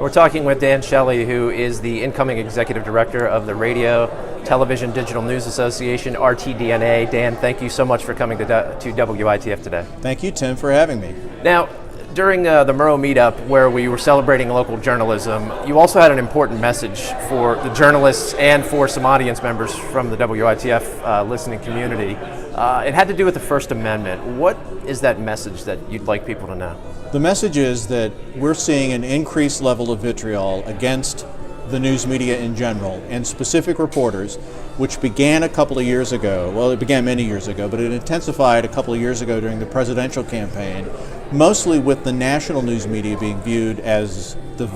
We're talking with Dan Shelley, who is the incoming executive director of the Radio, Television, Digital News Association, RTDNA. Dan, thank you so much for coming to WITF today. Thank you, Tim, for having me. Now, during the Murrow meetup, where we were celebrating local journalism, you also had an important message for the journalists and for some audience members from the WITF listening community. It had to do with the First Amendment. What is that message that you'd like people to know? The message is that we're seeing an increased level of vitriol against the news media in general and specific reporters, which began a couple of years ago. Well, it began many years ago, but it intensified a couple of years ago during the presidential campaign, mostly with the national news media being viewed as the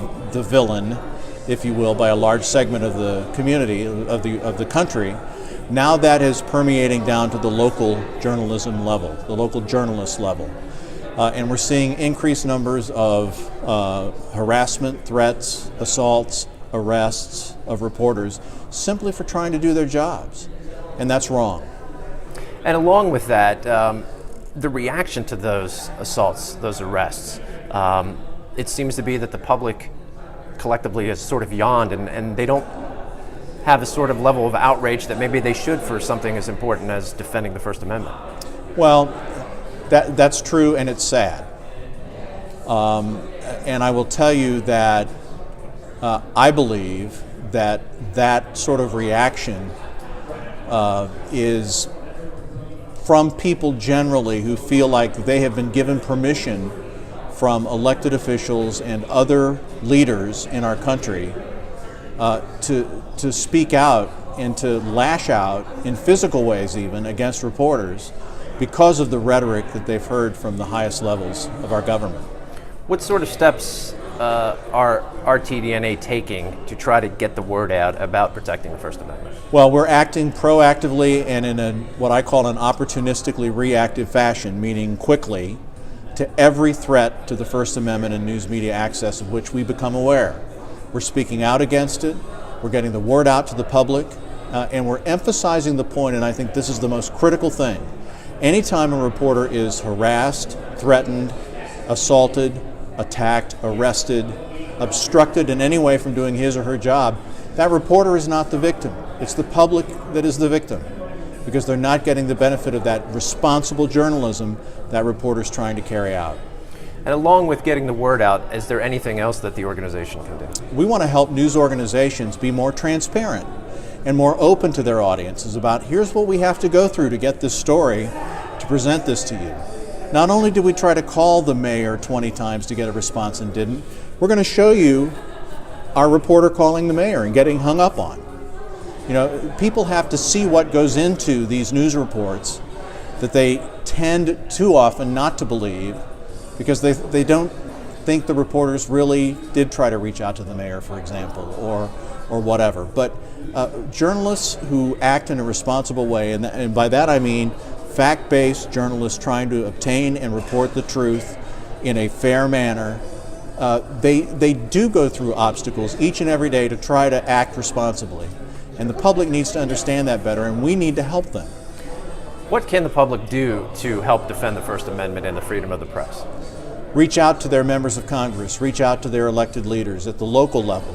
villain, if you will, by a large segment of the community, of the country. Now that is permeating down to the local journalism level, the local journalist level. And we're seeing increased numbers of harassment, threats, assaults, arrests of reporters simply for trying to do their jobs. And that's wrong. And along with that, the reaction to those assaults, those arrests, it seems to be that the public collectively has sort of yawned and they don't have a sort of level of outrage that maybe they should for something as important as defending the First Amendment. Well, that's true, and it's sad. And I will tell you that I believe that sort of reaction is from people generally who feel like they have been given permission from elected officials and other leaders in our country to speak out and to lash out in physical ways even against reporters because of the rhetoric that they've heard from the highest levels of our government. What sort of steps are RTDNA taking to try to get the word out about protecting the First Amendment? Well, we're acting proactively and in what I call an opportunistically reactive fashion, meaning quickly, to every threat to the First Amendment and news media access of which we become aware. We're speaking out against it, we're getting the word out to the public, and we're emphasizing the point, and I think this is the most critical thing. Anytime a reporter is harassed, threatened, assaulted, attacked, arrested, obstructed in any way from doing his or her job, that reporter is not the victim. It's the public that is the victim because they're not getting the benefit of that responsible journalism that reporter's trying to carry out. And along with getting the word out, is there anything else that the organization can do? We want to help news organizations be more transparent and more open to their audiences about here's what we have to go through to get this story, to present this to you. Not only did we try to call the mayor 20 times to get a response and didn't, we're going to show you our reporter calling the mayor and getting hung up on. You know, people have to see what goes into these news reports that they tend too often not to believe because they don't think the reporters really did try to reach out to the mayor, for example, or whatever. But journalists who act in a responsible way, and by that I mean fact-based journalists trying to obtain and report the truth in a fair manner, they do go through obstacles each and every day to try to act responsibly. And the public needs to understand that better, and we need to help them. What can the public do to help defend the First Amendment and the freedom of the press? Reach out to their members of Congress, reach out to their elected leaders at the local level,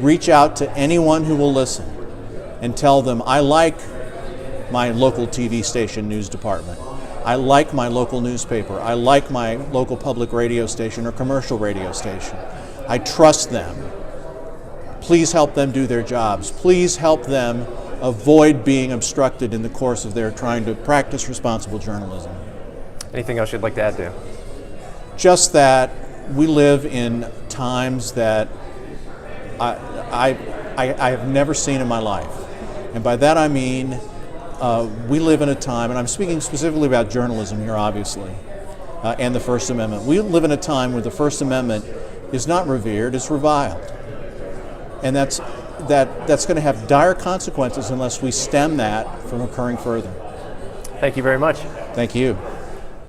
reach out to anyone who will listen and tell them, I like my local TV station news department. I like my local newspaper. I like my local public radio station or commercial radio station. I trust them. Please help them do their jobs. Please help them avoid being obstructed in the course of their trying to practice responsible journalism. Anything else you'd like to add to? Just that we live in times that I have never seen in my life. And by that I mean we live in a time, and I'm speaking specifically about journalism here obviously, and the First Amendment. We live in a time where the First Amendment is not revered, it's reviled. And that's going to have dire consequences unless we stem that from occurring further. Thank you very much. Thank you.